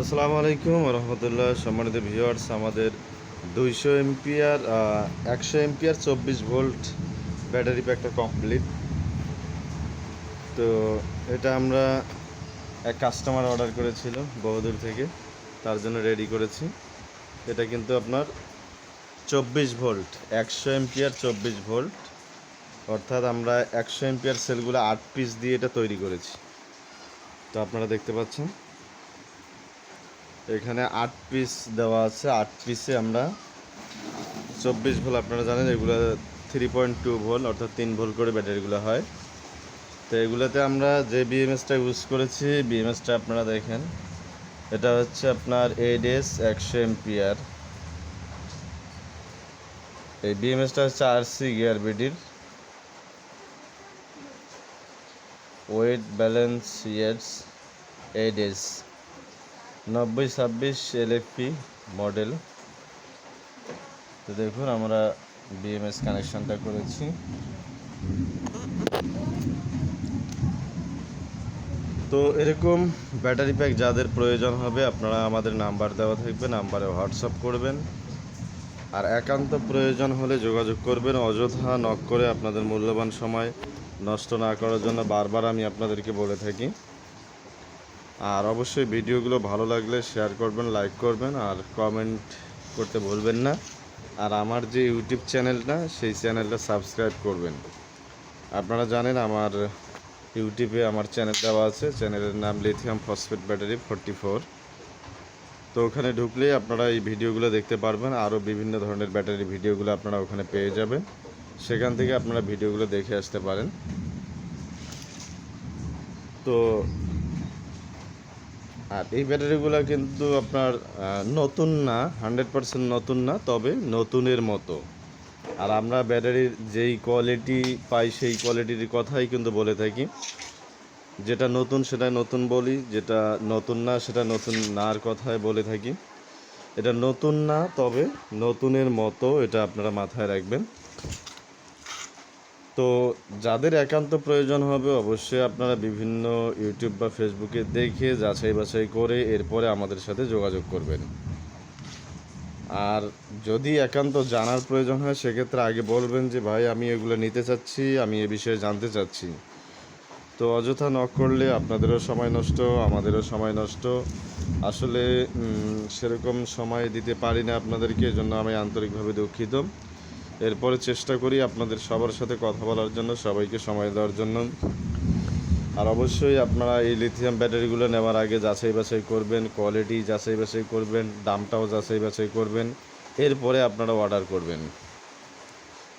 আসসালামু আলাইকুম রহমতুল্লাহ। সম্মানিত ভিউয়ার্স, আমাদের 200 এমপিআর 100 এমপিআর 24 ভোল্ট ব্যাটারি প্যাকটা কমপ্লিট। তো এটা আমরা এক কাস্টমার অর্ডার করেছিল বহুদূর থেকে, তার জন্য রেডি করেছি। এটা কিন্তু আপনার 24 ভোল্ট 100 এমপিআর 24 ভোল্ট, অর্থাৎ আমরা 100 এমপিআর সেলগুলো 8 পিস দিয়ে এটা তৈরি করেছি। তো আপনারা দেখতে পাচ্ছেন এখানে 8 পিস দেওয়া আছে। 8 পিসে আমরা 24 ভোল্ট, আপনারা জানেন এগুলো 3.2 ভোল্ট অর্থাৎ 3 ভোল্ট করে ব্যাটারিগুলো হয়। তো এগুলোতে আমরা যে বিএমএসটা ইউজ করেছি, বিএমএসটা আপনারা দেখেন, এটা হচ্ছে আপনার এডএস 100 এমপিআর। এই বিএমএসটা হচ্ছে আরসি গিয়ার বিডির ওয়েট ব্যালেন্স ইয়ার্স এডএস 9026 এলএফপি মডেল। তো দেখুন আমরা বিএমএস কানেকশনটা করেছি। তো এরকম ব্যাটারি প্যাক যাদের প্রয়োজন হবে, আপনারা আমাদের নাম্বার দেওয়া থাকবে, নাম্বারে হোয়াটসঅ্যাপ করবেন। আর একান্ত প্রয়োজন হলে যোগাযোগ করবেন। অযথা নক করে আপনাদের মূল্যবান সময় নষ্ট না করার জন্য বারবার আমি আপনাদেরকে বলে থাকি। আর অবশ্যই ভিডিওগুলো ভালো লাগলে শেয়ার করবেন, লাইক করবেন, আর কমেন্ট করতে ভুলবেন না। আর আমার যে ইউটিউব চ্যানেলটা, সেই চ্যানেলটা সাবস্ক্রাইব করবেন। আপনারা জানেন আমার ইউটিউবে আমার চ্যানেল দেওয়া আছে, চ্যানেলের নাম লিথিয়াম ফসফেট ব্যাটারি 44। তো ওখানে ঢুকলেই আপনারা এই ভিডিওগুলো দেখতে পারবেন। আরও বিভিন্ন ধরনের ব্যাটারি ভিডিওগুলো আপনারা ওখানে পেয়ে যাবেন, সেখান থেকে আপনারা ভিডিওগুলো দেখে আসতে পারেন। তো আর এই ব্যাটারিগুলো কিন্তু আপনার নতুন না, 100% নতুন না, তবে নতুনের মতো। আর আমরা ব্যাটারির যেই কোয়ালিটি পাই সেই কোয়ালিটির কথাই কিন্তু বলে থাকি। যেটা নতুন সেটা নতুন বলি, যেটা নতুন না সেটা নতুন নার কথাই বলে থাকি। এটা নতুন না, তবে নতুনের মতো, এটা আপনারা মাথায় রাখবেন। তো যাদের একান্ত প্রয়োজন হবে, অবশ্যই আপনারা বিভিন্ন ইউটিউব বা ফেসবুকে দেখে যাচাই বাছাই করে এরপরে আমাদের সাথে যোগাযোগ করবেন। আর যদি একান্ত জানার প্রয়োজন হয়, সেক্ষেত্রে আগে বলবেন যে ভাই আমি এগুলো নিতে চাচ্ছি, আমি এ বিষয়ে জানতে চাচ্ছি। তো অযথা নক করলে আপনাদেরও সময় নষ্ট, আমাদেরও সময় নষ্ট। আসলে সেরকম সময় দিতে পারি না আপনাদেরকে, এজন্য আমি আন্তরিকভাবে দুঃখিত। এরপরে চেষ্টা করি আপনাদের সবার সাথে কথা বলার জন্য, সবাইকে সময় দেওয়ার জন্য। আর অবশ্যই আপনারা এই লিথিয়াম ব্যাটারিগুলো নেওয়ার আগে যাচাই বাছাই করবেন, কোয়ালিটি যাচাই বাছাই করবেন, দামটাও যাচাই বাছাই করবেন, এরপরে আপনারা অর্ডার করবেন।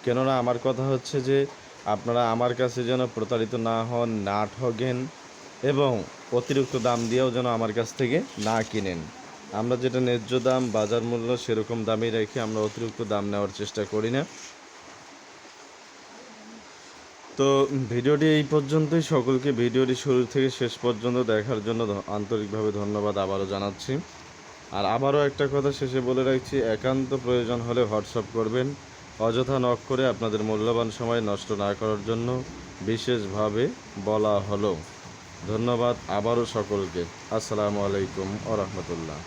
কেননা আমার কথা হচ্ছে যে আপনারা আমার কাছে যেন প্রতারিত না হন, না ঠকেন, এবং অতিরিক্ত দাম দিয়েও যেন আমার কাছ থেকে না কিনেন। আমরা যেটা ন্যায্য দাম, বাজার মূল্য, সেরকম দামই রেখে আমরা অতিরিক্ত দাম নেওয়ার চেষ্টা করি না। তো ভিডিওটি এই পর্যন্তই। সকলকে ভিডিওটি শুরু থেকে শেষ পর্যন্ত দেখার জন্য আন্তরিকভাবে ধন্যবাদ আবারও জানাচ্ছি। আর আবারও একটা কথা শেষে বলে রাখছি, একান্ত প্রয়োজন হলে হোয়াটসঅ্যাপ করবেন। অযথা নক করে আপনাদের মূল্যবান সময় নষ্ট না করার জন্য বিশেষভাবে বলা হলো। ধন্যবাদ আবারও সকলকে। আসসালামু আলাইকুম ওয়া রাহমাতুল্লাহ।